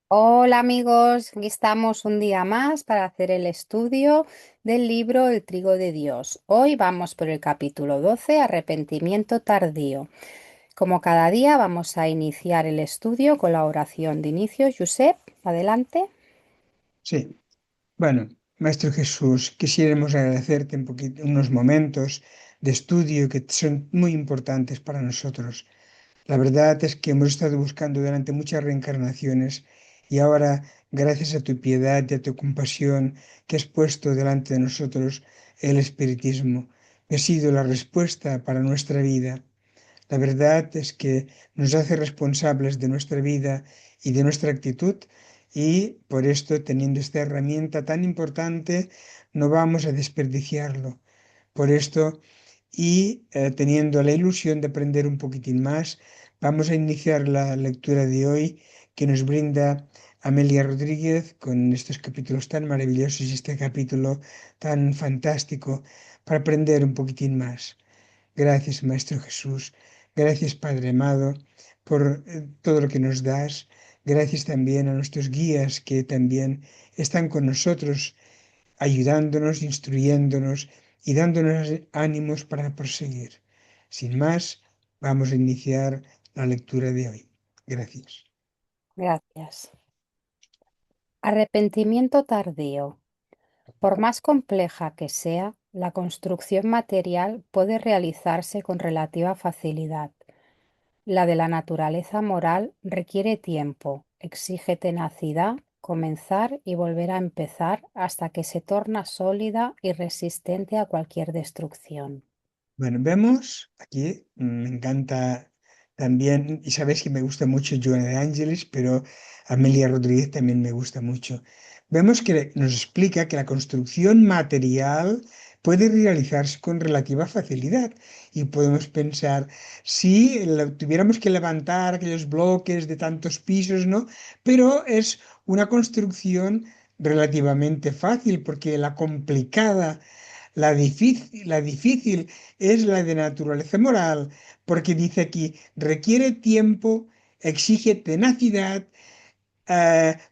Hola amigos, aquí estamos un día más para hacer el estudio del libro El trigo de Dios. Hoy vamos por el capítulo 12, Arrepentimiento tardío. Como cada día vamos a iniciar el estudio con la oración de inicio. Josep, adelante. Sí, bueno, Maestro Jesús, quisiéramos agradecerte unos momentos de estudio que son muy importantes para nosotros. La verdad es que hemos estado buscando durante muchas reencarnaciones y ahora, gracias a tu piedad y a tu compasión que has puesto delante de nosotros el espiritismo, que ha sido la respuesta para nuestra vida. La verdad es que nos hace responsables de nuestra vida y de nuestra actitud y por esto, teniendo esta herramienta tan importante, no vamos a desperdiciarlo. Por esto, teniendo la ilusión de aprender un poquitín más, vamos a iniciar la lectura de hoy que nos brinda Amelia Rodríguez con estos capítulos tan maravillosos y este capítulo tan fantástico para aprender un poquitín más. Gracias, Maestro Jesús. Gracias, Padre amado, por todo lo que nos das. Gracias también a nuestros guías que también están con nosotros, ayudándonos, instruyéndonos y dándonos ánimos para proseguir. Sin más, vamos a iniciar la lectura de hoy. Gracias. Gracias. Arrepentimiento tardío. Por más compleja que sea, la construcción material puede realizarse con relativa facilidad. La de la naturaleza moral requiere tiempo, exige tenacidad, comenzar y volver a empezar hasta que se torna sólida y resistente a cualquier destrucción. Bueno, vemos aquí, me encanta también, y sabes que me gusta mucho Joana de Ángeles, pero Amelia Rodríguez también me gusta mucho. Vemos que nos explica que la construcción material puede realizarse con relativa facilidad y podemos pensar, si tuviéramos que levantar aquellos bloques de tantos pisos, ¿no? Pero es una construcción relativamente fácil porque la complicada la difícil es la de naturaleza moral, porque dice aquí, requiere tiempo, exige tenacidad,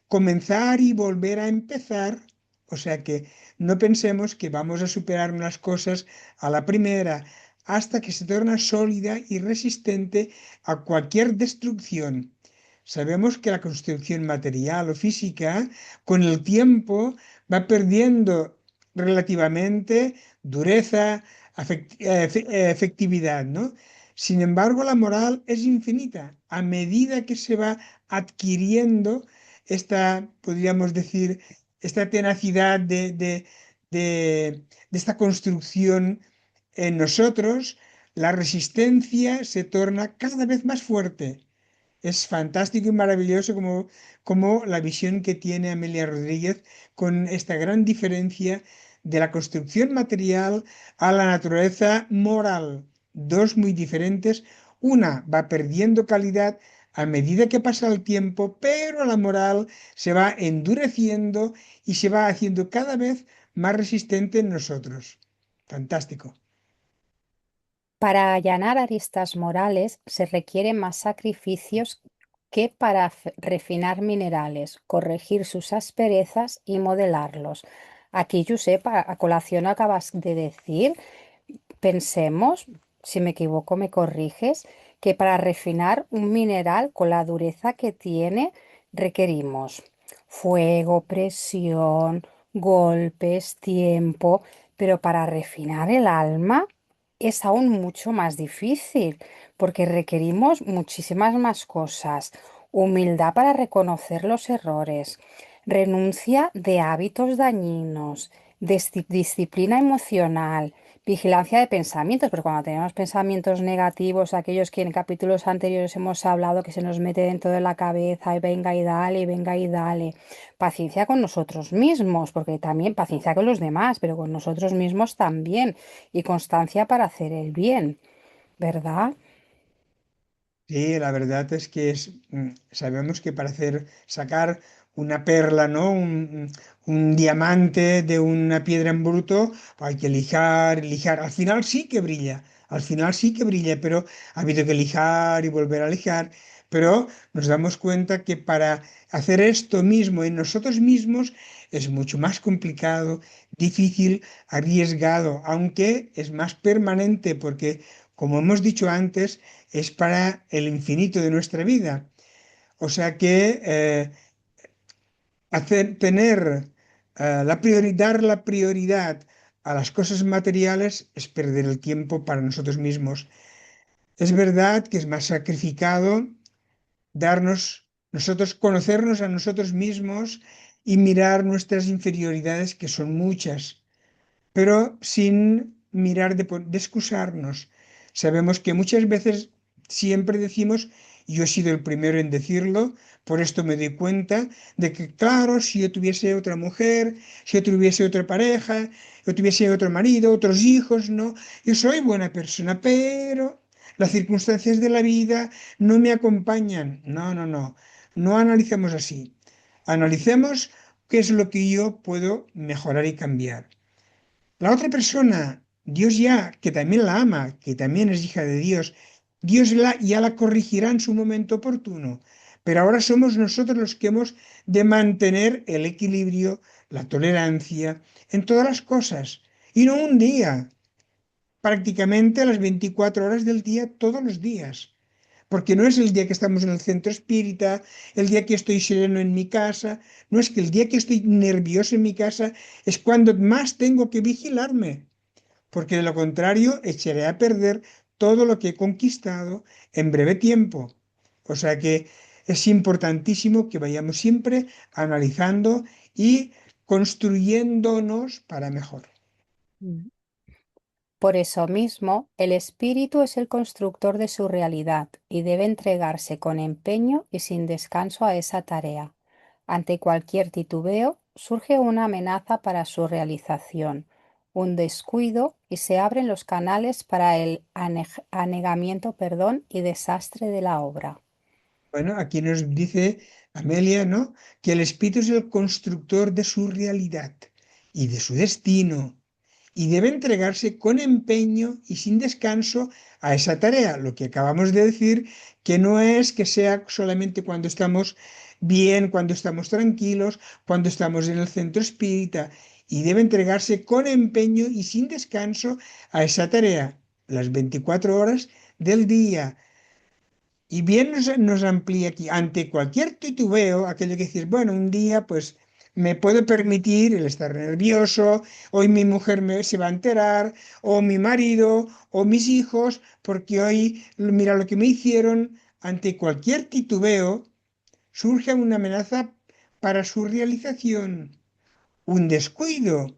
comenzar y volver a empezar. O sea que no pensemos que vamos a superar unas cosas a la primera, hasta que se torna sólida y resistente a cualquier destrucción. Sabemos que la construcción material o física con el tiempo va perdiendo relativamente dureza, efectividad, ¿no? Sin embargo, la moral es infinita. A medida que se va adquiriendo esta, podríamos decir, esta tenacidad de esta construcción en nosotros, la resistencia se torna cada vez más fuerte. Es fantástico y maravilloso como la visión que tiene Amelia Rodríguez con esta gran diferencia de la construcción material a la naturaleza moral. Dos muy diferentes. Una va perdiendo calidad a medida que pasa el tiempo, pero la moral se va endureciendo y se va haciendo cada vez más resistente en nosotros. Fantástico. Para allanar aristas morales se requieren más sacrificios que para refinar minerales, corregir sus asperezas y modelarlos. Aquí, Josep, a colación acabas de decir, pensemos, si me equivoco me corriges, que para refinar un mineral con la dureza que tiene requerimos fuego, presión, golpes, tiempo, pero para refinar el alma es aún mucho más difícil porque requerimos muchísimas más cosas. Humildad para reconocer los errores, renuncia de hábitos dañinos, disciplina emocional, vigilancia de pensamientos, pero cuando tenemos pensamientos negativos, aquellos que en capítulos anteriores hemos hablado que se nos mete dentro de la cabeza y venga y dale. Paciencia con nosotros mismos, porque también paciencia con los demás, pero con nosotros mismos también. Y constancia para hacer el bien, ¿verdad? Sí, la verdad es que sabemos que para sacar una perla, ¿no? Un diamante de una piedra en bruto, hay que lijar, lijar. Al final sí que brilla, al final sí que brilla, pero ha habido que lijar y volver a lijar. pero nos damos cuenta que para hacer esto mismo en nosotros mismos es mucho más complicado, difícil, arriesgado, aunque es más permanente porque, como hemos dicho antes, es para el infinito de nuestra vida. O sea que tener dar la prioridad a las cosas materiales es perder el tiempo para nosotros mismos. Es verdad que es más sacrificado conocernos a nosotros mismos y mirar nuestras inferioridades, que son muchas, pero sin mirar de excusarnos. Sabemos que muchas veces siempre decimos, y yo he sido el primero en decirlo, por esto me doy cuenta de que, claro, si yo tuviese otra mujer, si yo tuviese otra pareja, yo tuviese otro marido, otros hijos, no, yo soy buena persona, pero las circunstancias de la vida no me acompañan. No, no, no, no analicemos así. Analicemos qué es lo que yo puedo mejorar y cambiar. La otra persona, Dios ya, que también la ama, que también es hija de Dios, ya la corregirá en su momento oportuno. Pero ahora somos nosotros los que hemos de mantener el equilibrio, la tolerancia en todas las cosas. Y no un día, prácticamente las 24 horas del día, todos los días. Porque no es el día que estamos en el centro espírita, el día que estoy sereno en mi casa, no es que el día que estoy nervioso en mi casa es cuando más tengo que vigilarme, porque de lo contrario echaré a perder todo lo que he conquistado en breve tiempo. O sea que es importantísimo que vayamos siempre analizando y construyéndonos para mejor. Mm. Por eso mismo, el espíritu es el constructor de su realidad y debe entregarse con empeño y sin descanso a esa tarea. Ante cualquier titubeo, surge una amenaza para su realización, un descuido y se abren los canales para el anegamiento, perdón, y desastre de la obra. Bueno, aquí nos dice Amelia, ¿no? Que el espíritu es el constructor de su realidad y de su destino y debe entregarse con empeño y sin descanso a esa tarea. Lo que acabamos de decir, que no es que sea solamente cuando estamos bien, cuando estamos tranquilos, cuando estamos en el centro espírita, y debe entregarse con empeño y sin descanso a esa tarea, las 24 horas del día. Y bien nos amplía aquí, ante cualquier titubeo, aquello que decir, bueno, un día pues me puedo permitir el estar nervioso, hoy mi mujer se va a enterar, o mi marido, o mis hijos, porque hoy mira lo que me hicieron. Ante cualquier titubeo surge una amenaza para su realización, un descuido.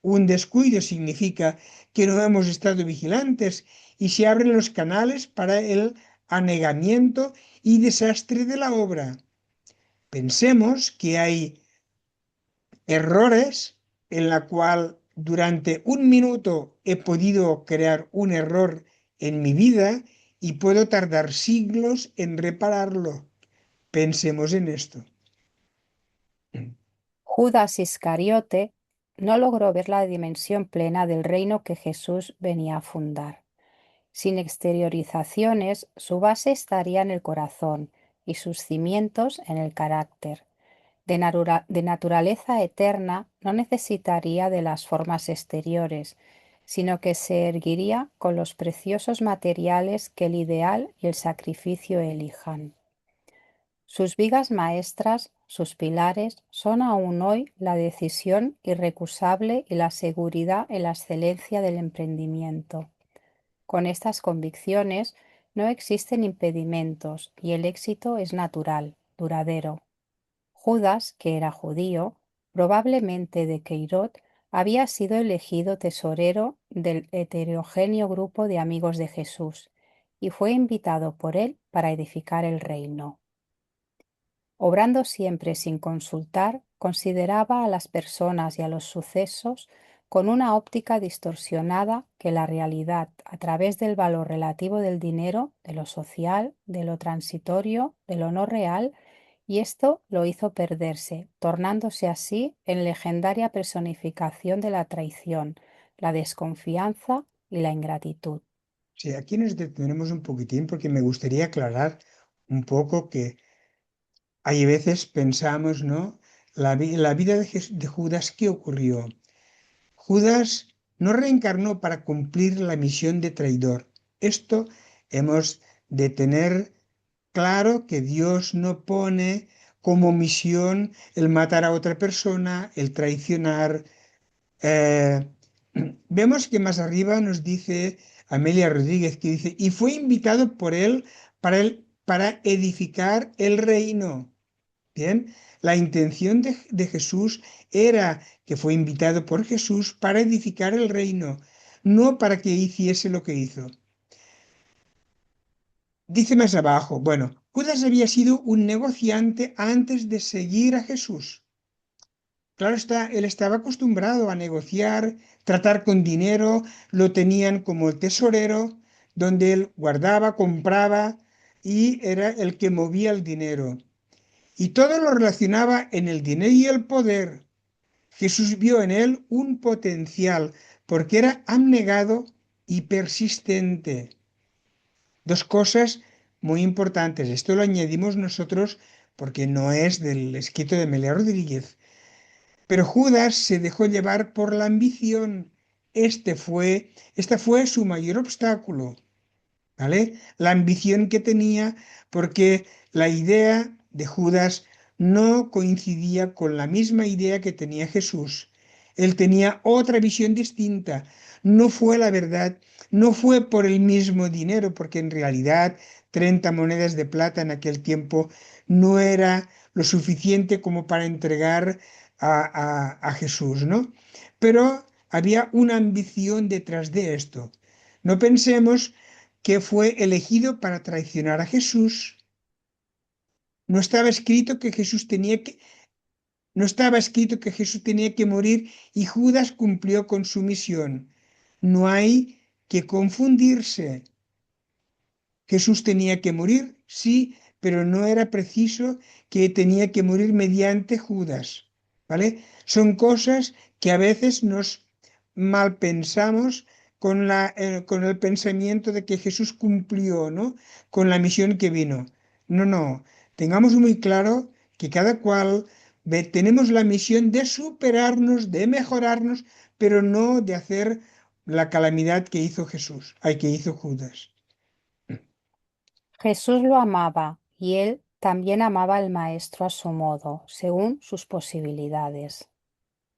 Un descuido significa que no hemos estado vigilantes y se abren los canales para el anegamiento y desastre de la obra. Pensemos que hay errores en la cual durante un minuto he podido crear un error en mi vida y puedo tardar siglos en repararlo. Pensemos en esto. Judas Iscariote no logró ver la dimensión plena del reino que Jesús venía a fundar. Sin exteriorizaciones, su base estaría en el corazón y sus cimientos en el carácter. De naturaleza eterna, no necesitaría de las formas exteriores, sino que se erguiría con los preciosos materiales que el ideal y el sacrificio elijan. Sus vigas maestras, sus pilares, son aún hoy la decisión irrecusable y la seguridad en la excelencia del emprendimiento. Con estas convicciones no existen impedimentos y el éxito es natural, duradero. Judas, que era judío, probablemente de Queirot, había sido elegido tesorero del heterogéneo grupo de amigos de Jesús y fue invitado por él para edificar el reino. Obrando siempre sin consultar, consideraba a las personas y a los sucesos con una óptica distorsionada que la realidad, a través del valor relativo del dinero, de lo social, de lo transitorio, de lo no real, y esto lo hizo perderse, tornándose así en legendaria personificación de la traición, la desconfianza y la ingratitud. Sí, aquí nos detenemos un poquitín porque me gustaría aclarar un poco que hay veces pensamos, ¿no? La vida de Judas, ¿qué ocurrió? Judas no reencarnó para cumplir la misión de traidor. Esto hemos de tener claro, que Dios no pone como misión el matar a otra persona, el traicionar. Eh, Vemos que más arriba nos dice Amelia Rodríguez, que dice, y fue invitado por él para edificar el reino. Bien, la intención de Jesús era que fue invitado por Jesús para edificar el reino, no para que hiciese lo que hizo. Dice más abajo, bueno, Judas había sido un negociante antes de seguir a Jesús. Claro está, él estaba acostumbrado a negociar, tratar con dinero, lo tenían como el tesorero, donde él guardaba, compraba y era el que movía el dinero. Y todo lo relacionaba en el dinero y el poder. Jesús vio en él un potencial porque era abnegado y persistente. Dos cosas muy importantes. Esto lo añadimos nosotros porque no es del escrito de Amelia Rodríguez. Pero Judas se dejó llevar por la ambición. Esta fue su mayor obstáculo. ¿Vale? La ambición que tenía, porque la idea de Judas no coincidía con la misma idea que tenía Jesús. Él tenía otra visión distinta. No fue la verdad, no fue por el mismo dinero, porque en realidad 30 monedas de plata en aquel tiempo no era lo suficiente como para entregar a Jesús, ¿no? Pero había una ambición detrás de esto. No pensemos que fue elegido para traicionar a Jesús. No estaba escrito que no estaba escrito que Jesús tenía que morir y Judas cumplió con su misión. No hay que confundirse. Jesús tenía que morir, sí, pero no era preciso que tenía que morir mediante Judas, ¿vale? Son cosas que a veces nos mal pensamos con el pensamiento de que Jesús cumplió, ¿no? Con la misión que vino. No, no, tengamos muy claro que cada cual tenemos la misión de superarnos, de mejorarnos, pero no de hacer la calamidad que hizo Jesús, ay, que hizo Judas. Jesús lo amaba y él también amaba al Maestro a su modo, según sus posibilidades.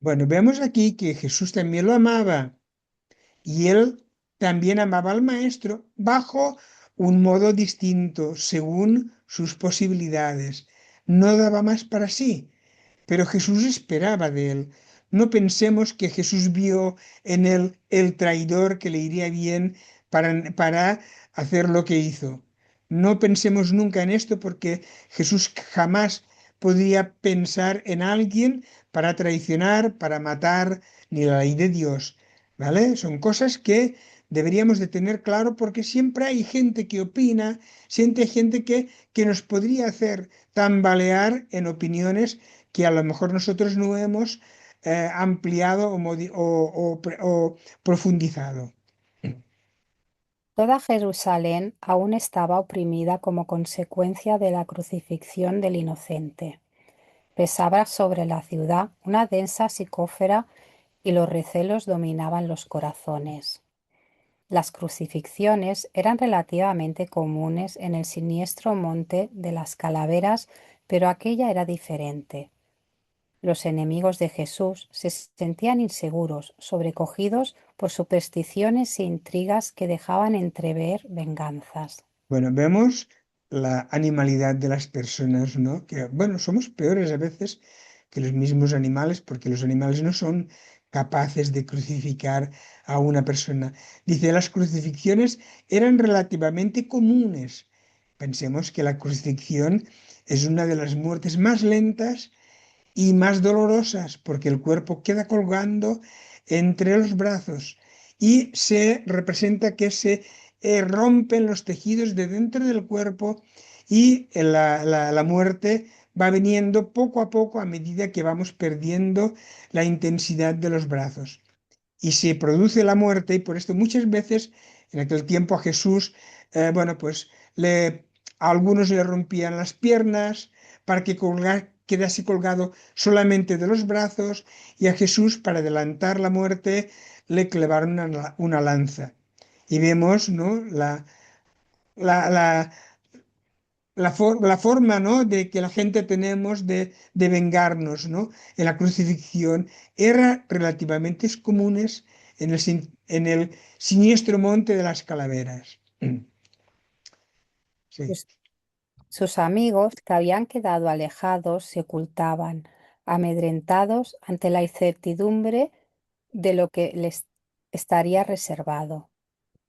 Bueno, vemos aquí que Jesús también lo amaba y él también amaba al maestro bajo un modo distinto, según sus posibilidades. No daba más para sí, pero Jesús esperaba de él. No pensemos que Jesús vio en él el traidor que le iría bien para hacer lo que hizo. No pensemos nunca en esto porque Jesús jamás podría pensar en alguien para traicionar, para matar, ni la ley de Dios. ¿Vale? Son cosas que deberíamos de tener claro porque siempre hay gente que opina, siempre hay gente que nos podría hacer tambalear en opiniones que a lo mejor nosotros no hemos ampliado o profundizado. Toda Jerusalén aún estaba oprimida como consecuencia de la crucifixión del inocente. Pesaba sobre la ciudad una densa psicósfera y los recelos dominaban los corazones. Las crucifixiones eran relativamente comunes en el siniestro monte de las Calaveras, pero aquella era diferente. Los enemigos de Jesús se sentían inseguros, sobrecogidos por supersticiones e intrigas que dejaban entrever venganzas. Bueno, vemos la animalidad de las personas, ¿no? Que, bueno, somos peores a veces que los mismos animales porque los animales no son capaces de crucificar a una persona. Dice, las crucifixiones eran relativamente comunes. Pensemos que la crucifixión es una de las muertes más lentas y más dolorosas porque el cuerpo queda colgando entre los brazos y se representa que se rompen los tejidos de dentro del cuerpo y la muerte va viniendo poco a poco a medida que vamos perdiendo la intensidad de los brazos. Y se produce la muerte y por esto muchas veces en aquel tiempo a Jesús, bueno, pues le A algunos le rompían las piernas para que quedase colgado solamente de los brazos y a Jesús, para adelantar la muerte, le clavaron una lanza. Y vemos, ¿no? la, la, la forma, ¿no? de que la gente tenemos de vengarnos, ¿no? En la crucifixión eran relativamente comunes en el siniestro monte de las calaveras. Sí. Sus, sus amigos, que habían quedado alejados, se ocultaban, amedrentados ante la incertidumbre de lo que les estaría reservado.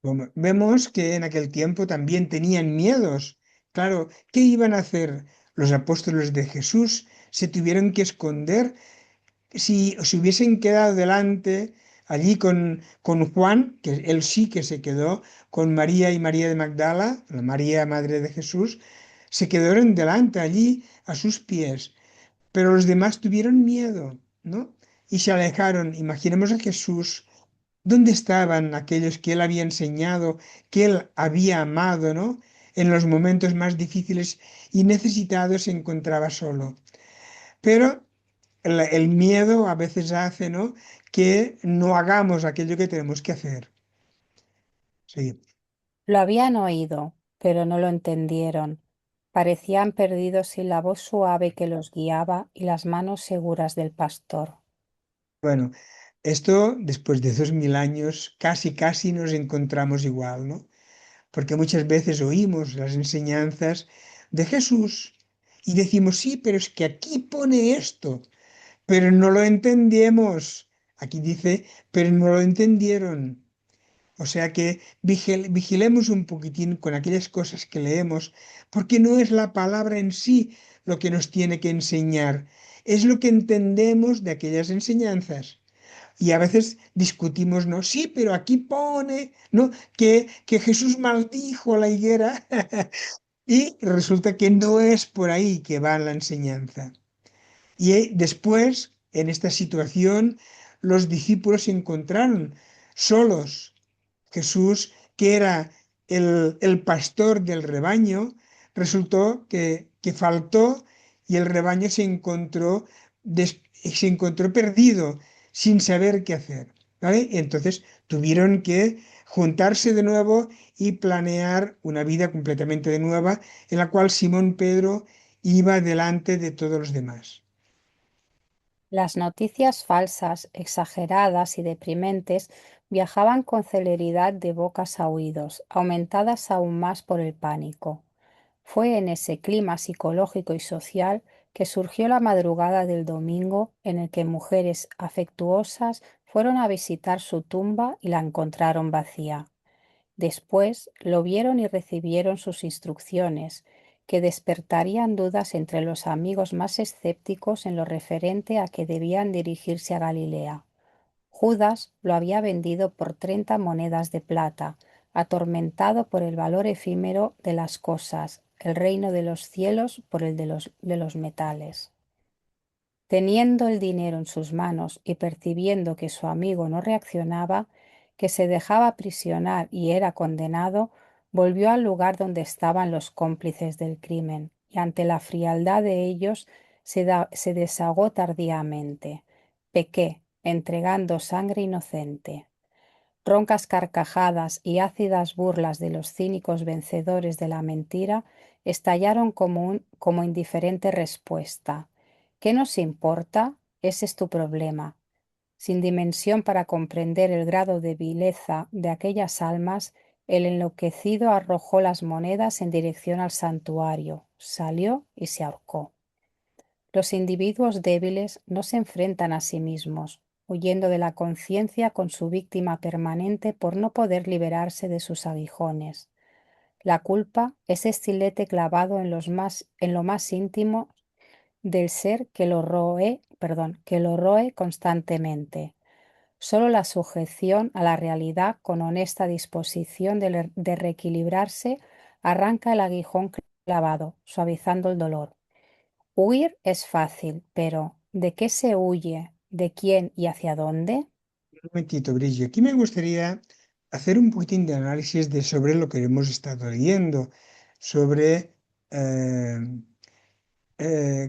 Vemos que en aquel tiempo también tenían miedos. Claro, ¿qué iban a hacer? Los apóstoles de Jesús se tuvieron que esconder. Si se hubiesen quedado delante allí con Juan, que él sí que se quedó, con María y María de Magdala, la María madre de Jesús, se quedaron delante allí a sus pies, pero los demás tuvieron miedo, ¿no? Y se alejaron. Imaginemos a Jesús. ¿Dónde estaban aquellos que él había enseñado, que él había amado, ¿no? En los momentos más difíciles y necesitados se encontraba solo. Pero el miedo a veces hace, ¿no? que no hagamos aquello que tenemos que hacer. Sí. Lo habían oído, pero no lo entendieron. Parecían perdidos sin la voz suave que los guiaba y las manos seguras del pastor. Bueno, esto después de 2000 años casi nos encontramos igual, ¿no? Porque muchas veces oímos las enseñanzas de Jesús y decimos, sí, pero es que aquí pone esto, pero no lo entendemos. Aquí dice, pero no lo entendieron. O sea que vigilemos un poquitín con aquellas cosas que leemos, porque no es la palabra en sí lo que nos tiene que enseñar, es lo que entendemos de aquellas enseñanzas. Y a veces discutimos, no, sí, pero aquí pone, ¿no? que Jesús maldijo la higuera y resulta que no es por ahí que va la enseñanza. Y después, en esta situación, los discípulos se encontraron solos. Jesús, que era el pastor del rebaño, resultó que faltó y el rebaño se encontró perdido, sin saber qué hacer. ¿Vale? Entonces tuvieron que juntarse de nuevo y planear una vida completamente de nueva, en la cual Simón Pedro iba delante de todos los demás. Las noticias falsas, exageradas y deprimentes viajaban con celeridad de bocas a oídos, aumentadas aún más por el pánico. Fue en ese clima psicológico y social que surgió la madrugada del domingo en el que mujeres afectuosas fueron a visitar su tumba y la encontraron vacía. Después lo vieron y recibieron sus instrucciones, que despertarían dudas entre los amigos más escépticos en lo referente a que debían dirigirse a Galilea. Judas lo había vendido por 30 monedas de plata, atormentado por el valor efímero de las cosas, el reino de los cielos por el de los metales. Teniendo el dinero en sus manos y percibiendo que su amigo no reaccionaba, que se dejaba aprisionar y era condenado, volvió al lugar donde estaban los cómplices del crimen, y ante la frialdad de ellos se desahogó tardíamente. Pequé, entregando sangre inocente. Roncas carcajadas y ácidas burlas de los cínicos vencedores de la mentira estallaron como indiferente respuesta. ¿Qué nos importa? Ese es tu problema. Sin dimensión para comprender el grado de vileza de aquellas almas, el enloquecido arrojó las monedas en dirección al santuario, salió y se ahorcó. Los individuos débiles no se enfrentan a sí mismos, huyendo de la conciencia con su víctima permanente por no poder liberarse de sus aguijones. La culpa es estilete clavado en lo más íntimo del ser que lo que lo roe constantemente. Solo la sujeción a la realidad con honesta disposición de reequilibrarse arranca el aguijón clavado, suavizando el dolor. Huir es fácil, pero ¿de qué se huye? ¿De quién y hacia dónde? Un momentito, Brillo. Aquí me gustaría hacer un poquitín de análisis sobre lo que hemos estado leyendo, sobre eh,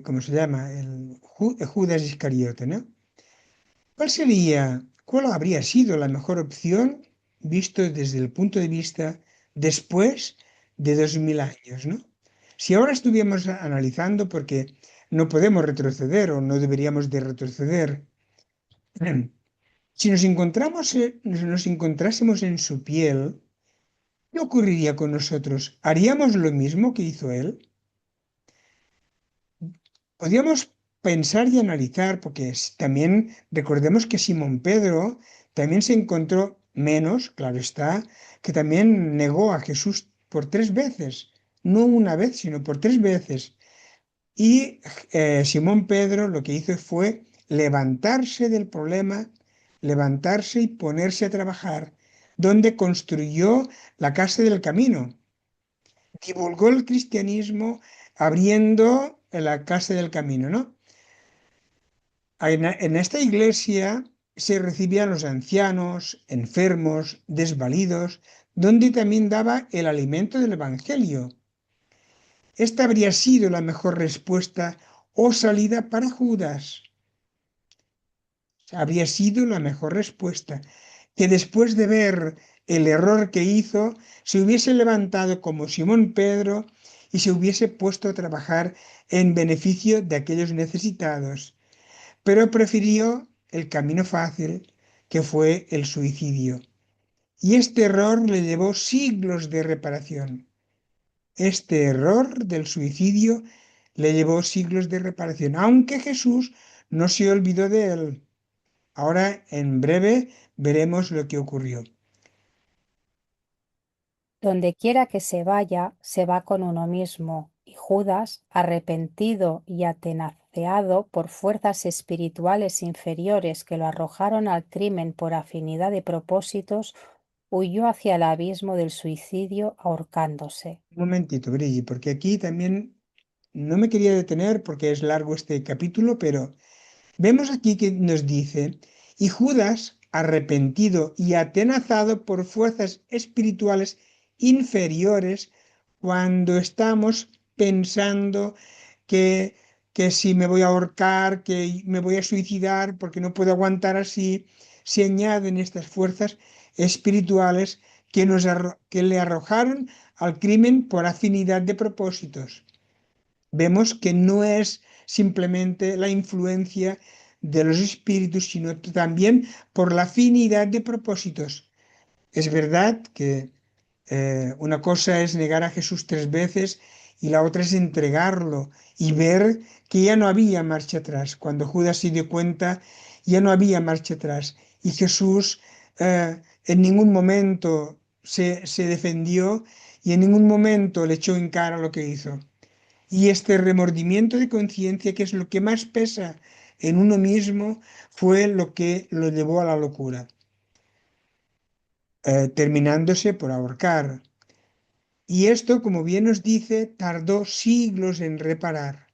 ¿cómo se llama? Judas Iscariote, ¿no? ¿Cuál habría sido la mejor opción visto desde el punto de vista después de 2000 años, ¿no? Si ahora estuviéramos analizando, porque no podemos retroceder o no deberíamos de retroceder, si nos encontrásemos en su piel, ¿qué ocurriría con nosotros? ¿Haríamos lo mismo que hizo él? Podríamos pensar y analizar, porque también recordemos que Simón Pedro también se encontró menos, claro está, que también negó a Jesús por 3 veces, no una vez, sino por 3 veces. Y Simón Pedro lo que hizo fue levantarse del problema, levantarse y ponerse a trabajar, donde construyó la casa del camino, divulgó el cristianismo abriendo la casa del camino, ¿no? En esta iglesia se recibían los ancianos, enfermos, desvalidos, donde también daba el alimento del Evangelio. Esta habría sido la mejor respuesta o salida para Judas. Habría sido la mejor respuesta, que después de ver el error que hizo, se hubiese levantado como Simón Pedro y se hubiese puesto a trabajar en beneficio de aquellos necesitados, pero prefirió el camino fácil, que fue el suicidio. Y este error le llevó siglos de reparación. Este error del suicidio le llevó siglos de reparación, aunque Jesús no se olvidó de él. Ahora, en breve, veremos lo que ocurrió. Donde quiera que se va con uno mismo, y Judas, arrepentido y atenaceado por fuerzas espirituales inferiores que lo arrojaron al crimen por afinidad de propósitos, huyó hacia el abismo del suicidio ahorcándose. Un momentito, Brigitte, porque aquí también no me quería detener porque es largo este capítulo, pero vemos aquí que nos dice, y Judas, arrepentido y atenazado por fuerzas espirituales inferiores, cuando estamos pensando que, que si me voy a ahorcar, que me voy a suicidar porque no puedo aguantar así, se añaden estas fuerzas espirituales que le arrojaron al crimen por afinidad de propósitos. Vemos que no es simplemente la influencia de los espíritus, sino también por la afinidad de propósitos. Es verdad que una cosa es negar a Jesús 3 veces y la otra es entregarlo y ver que ya no había marcha atrás. Cuando Judas se dio cuenta, ya no había marcha atrás. Y Jesús en ningún momento se defendió y en ningún momento le echó en cara lo que hizo. Y este remordimiento de conciencia, que es lo que más pesa en uno mismo, fue lo que lo llevó a la locura, terminándose por ahorcar. Y esto, como bien nos dice, tardó siglos en reparar.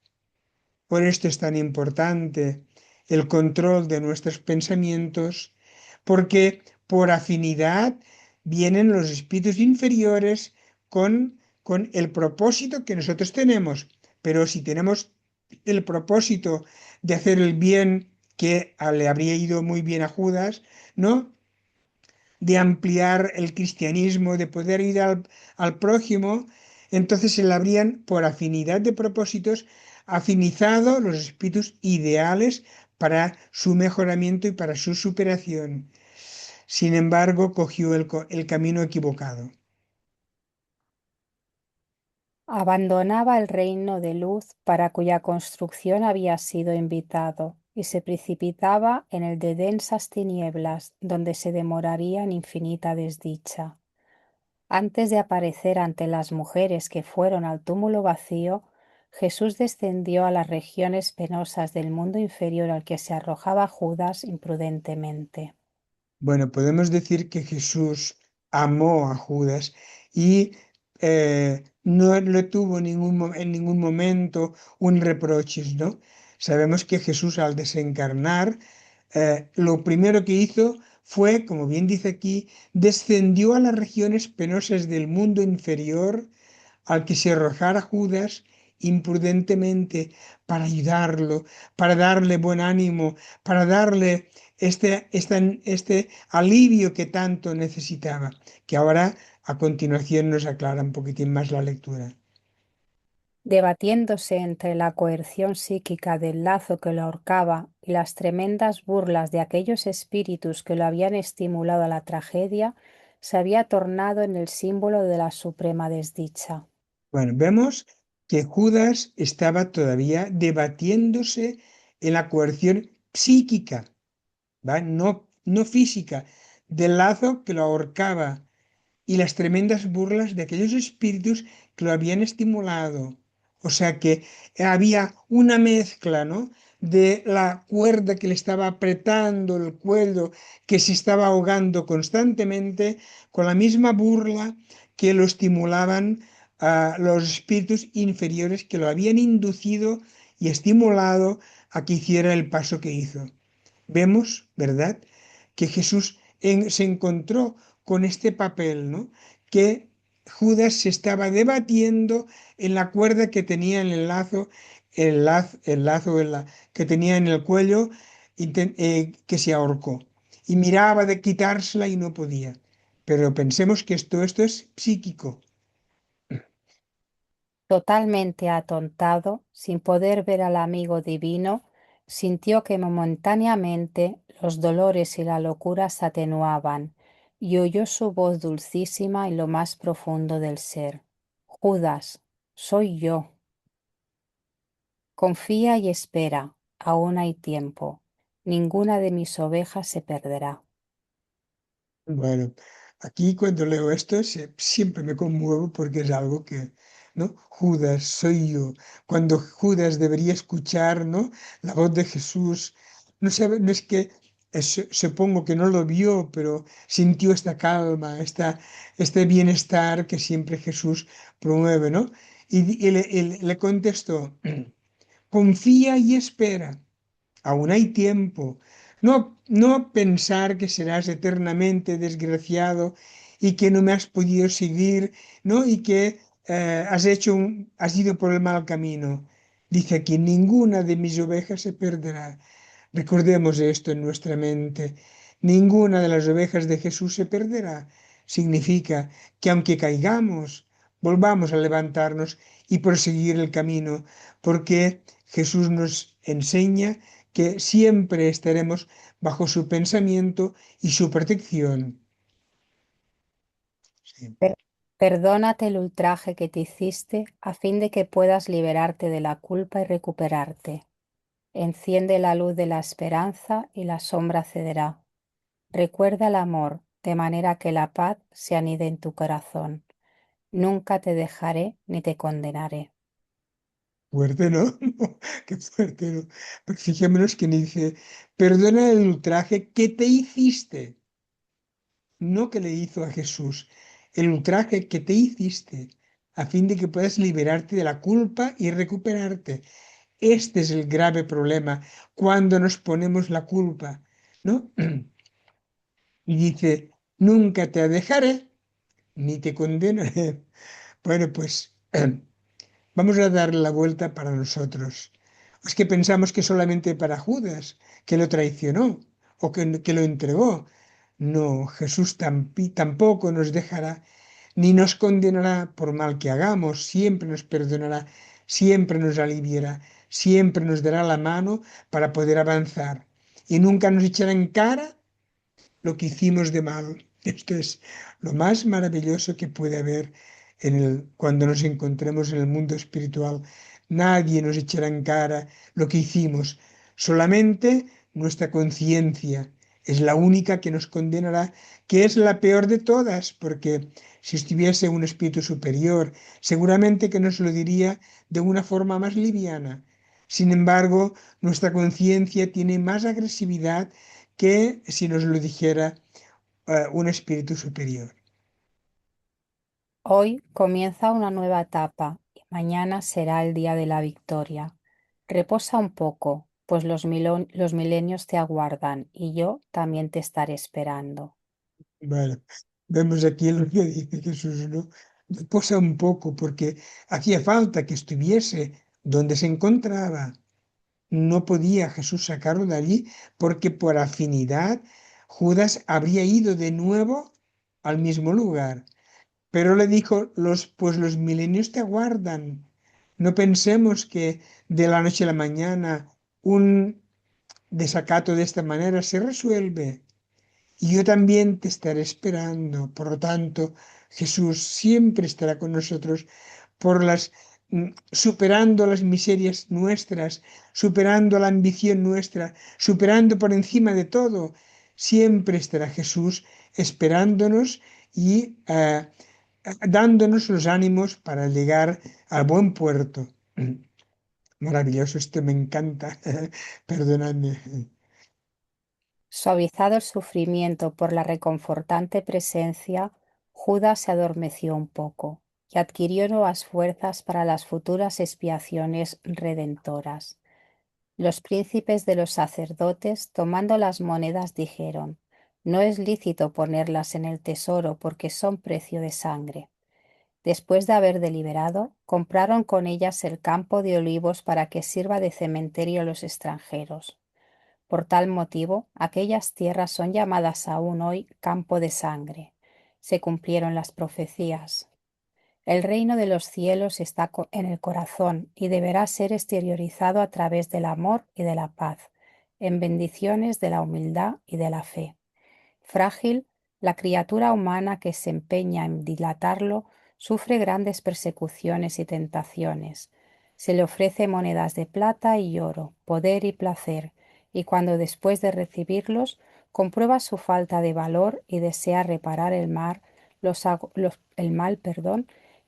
Por esto es tan importante el control de nuestros pensamientos, porque por afinidad vienen los espíritus inferiores con el propósito que nosotros tenemos. Pero si tenemos el propósito de hacer el bien, que le habría ido muy bien a Judas, ¿no? De ampliar el cristianismo, de poder ir al prójimo, entonces se le habrían, por afinidad de propósitos, afinizado los espíritus ideales para su mejoramiento y para su superación. Sin embargo, cogió el camino equivocado. Abandonaba el reino de luz para cuya construcción había sido invitado, y se precipitaba en el de densas tinieblas, donde se demoraría en infinita desdicha. Antes de aparecer ante las mujeres que fueron al túmulo vacío, Jesús descendió a las regiones penosas del mundo inferior al que se arrojaba Judas imprudentemente. Bueno, podemos decir que Jesús amó a Judas y no le tuvo en ningún momento un reproche, ¿no? Sabemos que Jesús al desencarnar, lo primero que hizo fue, como bien dice aquí, descendió a las regiones penosas del mundo inferior al que se arrojara Judas imprudentemente para ayudarlo, para darle buen ánimo, para darle este alivio que tanto necesitaba, que ahora a continuación nos aclara un poquitín más la lectura. Debatiéndose entre la coerción psíquica del lazo que lo ahorcaba y las tremendas burlas de aquellos espíritus que lo habían estimulado a la tragedia, se había tornado en el símbolo de la suprema desdicha. Bueno, vemos que Judas estaba todavía debatiéndose en la coerción psíquica, ¿va? No, no física, del lazo que lo ahorcaba y las tremendas burlas de aquellos espíritus que lo habían estimulado. O sea que había una mezcla, ¿no? De la cuerda que le estaba apretando el cuello, que se estaba ahogando constantemente, con la misma burla que lo estimulaban a los espíritus inferiores que lo habían inducido y estimulado a que hiciera el paso que hizo. Vemos, ¿verdad?, que Jesús se encontró con este papel, ¿no? Que Judas se estaba debatiendo en la cuerda que tenía en el lazo que tenía en el cuello, que se ahorcó. Y miraba de quitársela y no podía. Pero pensemos que esto es psíquico. Totalmente atontado, sin poder ver al amigo divino, sintió que momentáneamente los dolores y la locura se atenuaban, y oyó su voz dulcísima en lo más profundo del ser. Judas, soy yo. Confía y espera, aún hay tiempo. Ninguna de mis ovejas se perderá. Bueno, aquí cuando leo esto siempre me conmuevo porque es algo que, ¿no? Judas, soy yo. Cuando Judas debería escuchar, ¿no? La voz de Jesús, no sabe, no es que supongo que no lo vio, pero sintió esta calma, este bienestar que siempre Jesús promueve, ¿no? Y le contestó, confía y espera. Aún hay tiempo. No, no pensar que serás eternamente desgraciado y que no me has podido seguir, ¿no? Y que has ido por el mal camino. Dice aquí, ninguna de mis ovejas se perderá. Recordemos esto en nuestra mente. Ninguna de las ovejas de Jesús se perderá. Significa que aunque caigamos, volvamos a levantarnos y proseguir el camino, porque Jesús nos enseña que siempre estaremos bajo su pensamiento y su protección. Sí. Per- Perdónate el ultraje que te hiciste a fin de que puedas liberarte de la culpa y recuperarte. Enciende la luz de la esperanza y la sombra cederá. Recuerda el amor, de manera que la paz se anide en tu corazón. Nunca te dejaré ni te condenaré. Fuerte, ¿no? No, qué fuerte, ¿no? Pero fijémonos que dice, perdona el ultraje que te hiciste, no que le hizo a Jesús, el ultraje que te hiciste, a fin de que puedas liberarte de la culpa y recuperarte. Este es el grave problema cuando nos ponemos la culpa, ¿no? Y dice, nunca te dejaré ni te condenaré. Bueno, pues vamos a dar la vuelta para nosotros. Es que pensamos que solamente para Judas, que lo traicionó o que lo entregó. No, Jesús tampoco nos dejará ni nos condenará por mal que hagamos, siempre nos perdonará, siempre nos aliviará, siempre nos dará la mano para poder avanzar y nunca nos echará en cara lo que hicimos de mal. Esto es lo más maravilloso que puede haber cuando nos encontremos en el mundo espiritual. Nadie nos echará en cara lo que hicimos, solamente nuestra conciencia es la única que nos condenará, que es la peor de todas, porque si estuviese un espíritu superior, seguramente que nos lo diría de una forma más liviana. Sin embargo, nuestra conciencia tiene más agresividad que si nos lo dijera un espíritu superior. Hoy comienza una nueva etapa y mañana será el día de la victoria. Reposa un poco, pues los milenios te aguardan y yo también te estaré esperando. Bueno, vemos aquí lo que dice Jesús, ¿no? posa un poco, porque hacía falta que estuviese donde se encontraba. No podía Jesús sacarlo de allí porque por afinidad Judas habría ido de nuevo al mismo lugar. Pero le dijo, pues los milenios te aguardan. No pensemos que de la noche a la mañana un desacato de esta manera se resuelve. Y yo también te estaré esperando. Por lo tanto, Jesús siempre estará con nosotros por superando las miserias nuestras, superando la ambición nuestra, superando por encima de todo. Siempre estará Jesús esperándonos y dándonos los ánimos para llegar al buen puerto. Maravilloso, esto me encanta. Perdonadme. Suavizado el sufrimiento por la reconfortante presencia, Judas se adormeció un poco y adquirió nuevas fuerzas para las futuras expiaciones redentoras. Los príncipes de los sacerdotes, tomando las monedas, dijeron: No es lícito ponerlas en el tesoro porque son precio de sangre. Después de haber deliberado, compraron con ellas el campo de olivos para que sirva de cementerio a los extranjeros. Por tal motivo, aquellas tierras son llamadas aún hoy campo de sangre. Se cumplieron las profecías. El reino de los cielos está en el corazón y deberá ser exteriorizado a través del amor y de la paz, en bendiciones de la humildad y de la fe. Frágil, la criatura humana que se empeña en dilatarlo sufre grandes persecuciones y tentaciones. Se le ofrece monedas de plata y oro, poder y placer, y cuando después de recibirlos comprueba su falta de valor y desea reparar el mal,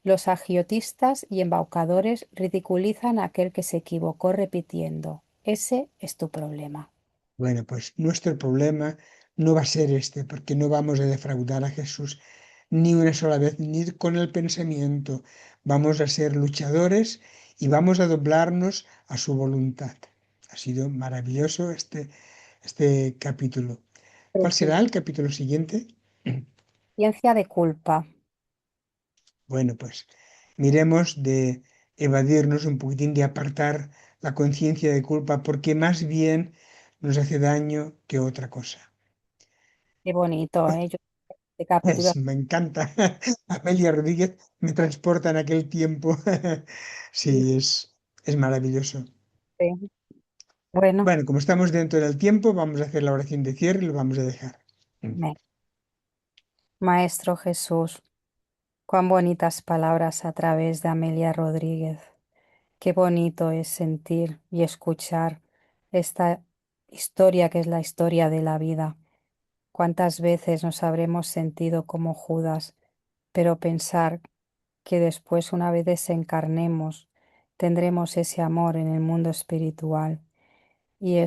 los agiotistas y embaucadores ridiculizan a aquel que se equivocó repitiendo: Ese es tu problema. Bueno, pues nuestro problema no va a ser este, porque no vamos a defraudar a Jesús ni una sola vez, ni con el pensamiento. Vamos a ser luchadores y vamos a doblarnos a su voluntad. Ha sido maravilloso este capítulo. ¿Cuál será Precioso. el capítulo siguiente? Ciencia de culpa. Bueno, pues miremos de evadirnos un poquitín, de apartar la conciencia de culpa, porque más bien nos hace daño que otra cosa. Qué bonito, ¿eh? Yo este capítulo, Me encanta. Amelia Rodríguez me transporta en aquel tiempo. Sí, es maravilloso. sí. Bueno, Bueno, como estamos dentro del tiempo, vamos a hacer la oración de cierre y lo vamos a dejar. me- Maestro Jesús, cuán bonitas palabras a través de Amelia Rodríguez. Qué bonito es sentir y escuchar esta historia que es la historia de la vida. Cuántas veces nos habremos sentido como Judas, pero pensar que después, una vez desencarnemos, tendremos ese amor en el mundo espiritual y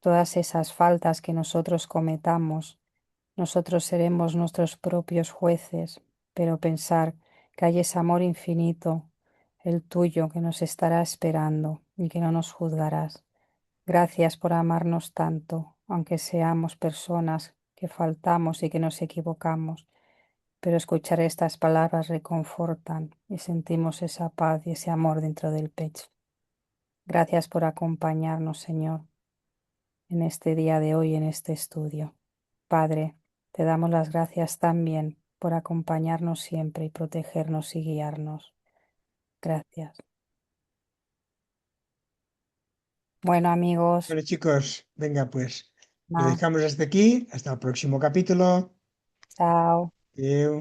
todas esas faltas que nosotros cometamos, nosotros seremos nuestros propios jueces, pero pensar que hay ese amor infinito, el tuyo, que nos estará esperando y que no nos juzgarás. Gracias por amarnos tanto, aunque seamos personas que faltamos y que nos equivocamos, pero escuchar estas palabras reconfortan y sentimos esa paz y ese amor dentro del pecho. Gracias por acompañarnos, Señor, en este día de hoy, en este estudio. Padre, te damos las gracias también por acompañarnos siempre y protegernos y guiarnos. Gracias. Bueno, amigos, Bueno, chicos, venga, pues lo nada, dejamos hasta aquí. Hasta el próximo capítulo. chao. Adeu.